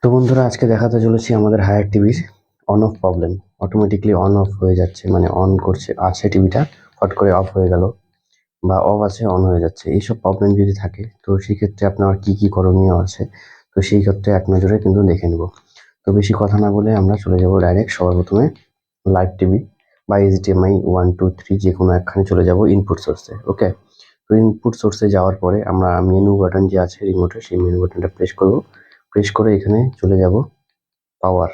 তো বন্ধুরা, আজকে দেখাতে চলেছি আমাদের হায়ার টিভির on of problem. Automatically on of হয়ে যাচ্ছে, মানে অন করছে আছে টিভিটা, হট করে অফ হয়ে গেল, বা অফ আছে অন হয়ে যাচ্ছে। এইসব প্রবলেম যদি থাকে তো সেক্ষেত্রে আপনার কি কি করণীয় আছে, তো সেই ক্ষেত্রে এক নজরে কিন্তু দেখে নেব। তো বেশি কথা না বলে আমরা চলে যাব ডাইরেক্ট। সবার প্রথমে লাইভ টিভি বা HDMI 1 2 3 যে কোনো একখানে চলে যাব ইনপুট সোর্সে। ওকে, তো ইনপুট সোর্সে যাওয়ার পরে আমরা মেনু বাটন যে আছে রিমোটের, সেই মেনু বাটনটা প্রেস করব। প্রেস করে এখানে চলে যাব পাওয়ার।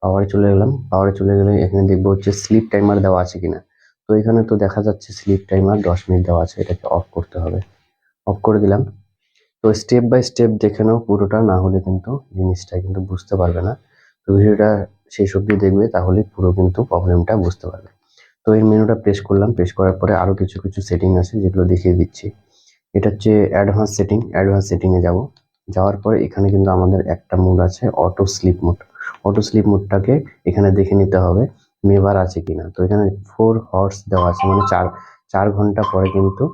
পাওয়ারে চলে গেলাম। পাওয়ারে চলে গেলে এখানে দেখবো হচ্ছে স্লিপ টাইমার দেওয়া আছে কিনা। তো এখানে তো দেখা যাচ্ছে স্লিপ টাইমার 10 মিনিট দেওয়া আছে, এটাকে অফ করতে হবে। অফ করে দিলাম। তো স্টেপ বাই স্টেপ দেখে নাও পুরোটা, না হলে কিন্তু জিনিসটা কিন্তু বুঝতে পারবে না। তো ভিডিওটা শেষ অবধি দেখবে, তাহলে পুরো কিন্তু প্রবলেমটা বুঝতে পারবে। তো এই মেনুটা প্রেস করলাম। প্রেস করার পরে আরো কিছু কিছু সেটিং আছে যেগুলো দেখিয়ে দিচ্ছি। এটা হচ্ছে অ্যাডভান্স সেটিং। অ্যাডভান্স সেটিংয়ে যাব। যাওয়ার পরে এখানে কিন্তু আমাদের একটা মোড আছে, auto sleep mode. Auto sleep মোডটাকে এখানে দেখে নিতে হবে নেভার আছে কিনা। তো এখানে 4 হর্স দেওয়া আছে, মানে চার ঘন্টা পরে কিন্তু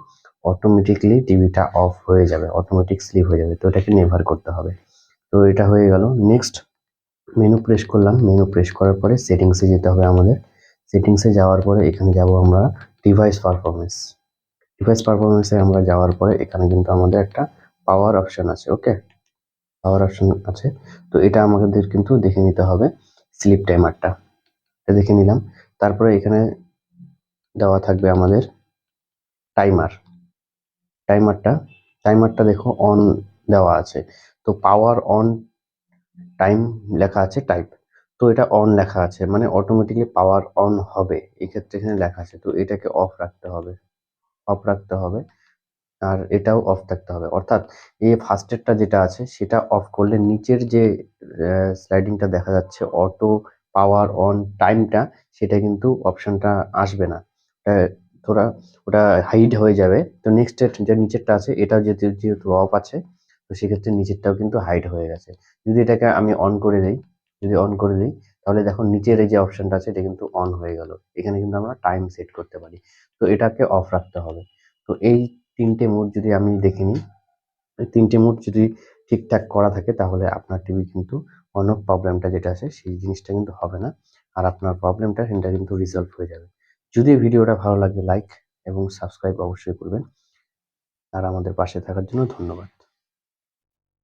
অটোমেটিকলি টিভিটা অফ হয়ে যাবে, অটোমেটিক স্লিপ হয়ে যাবে। তো এটাকে নেভার করতে হবে। তো এটা হয়ে গেল। নেক্সট মেনু প্রেস করলাম। মেনু প্রেস করার পরে সেটিংসে যেতে হবে আমাদের। সেটিংসে যাওয়ার পরে এখানে যাব আমরা ডিভাইস পারফরমেন্স। ডিভাইস পারফরমেন্সে আমরা যাওয়ার পরে এখানে কিন্তু আমাদের একটা পাওয়ার অপশন আছে। ওকে, পাওয়ার অপশন আছে। তো এটা আমাদের কিন্তু দেখে নিতে হবে স্লিপ টাইমারটা। এটা দেখে নিলাম। তারপরে এখানে দেওয়া থাকবে আমাদের টাইমার। টাইমারটা টাইমারটা দেখো অন দেওয়া আছে। তো পাওয়ার অন টাইম লেখা আছে টাইপ। তো এটা অন লেখা আছে, মানে অটোমেটিকলি পাওয়ার অন হবে, এক্ষেত্রে এখানে লেখা আছে। তো এটাকে অফ রাখতে হবে, অফ রাখতে হবে। আর এটাও অফ থাকতে হবে। অর্থাৎ এই ফার্স্টেরটা যেটা আছে সেটা অফ করলে নিচের যে স্লাইডিংটা দেখা যাচ্ছে অটো পাওয়ার অন টাইমটা, সেটা কিন্তু অপশনটা আসবে না। ওটা ওটা হাইড হয়ে যাবে। তো নেক্সট যে নিচেরটা আছে এটা যেহেতু অফ আছে, তো সেক্ষেত্রে নিচেরটাও কিন্তু হাইড হয়ে গেছে। যদি এটাকে আমি অন করে দিই, যদি অন করে দিই, তাহলে দেখো নিচের এই যে অপশনটা আছে এটা কিন্তু অন হয়ে গেল। এখানে কিন্তু আমরা টাইম সেট করতে পারি। তো এটাকে অফ রাখতে হবে। তো এই 3টে মোড যদি আমি দেখে নিই, এই 3টে মোড যদি ঠিকঠাক করা থাকে, তাহলে আপনার টিভি কিন্তু অন অফ প্রবলেমটা যেটা আছে সেই জিনিসটা কিন্তু হবে না। আর আপনার প্রবলেমটা সেটা কিন্তু রিজলভ হয়ে যাবে। যদি ভিডিওটা ভালো লাগে লাইক এবং সাবস্ক্রাইব অবশ্যই করবেন। আর আমাদের পাশে থাকার জন্য ধন্যবাদ।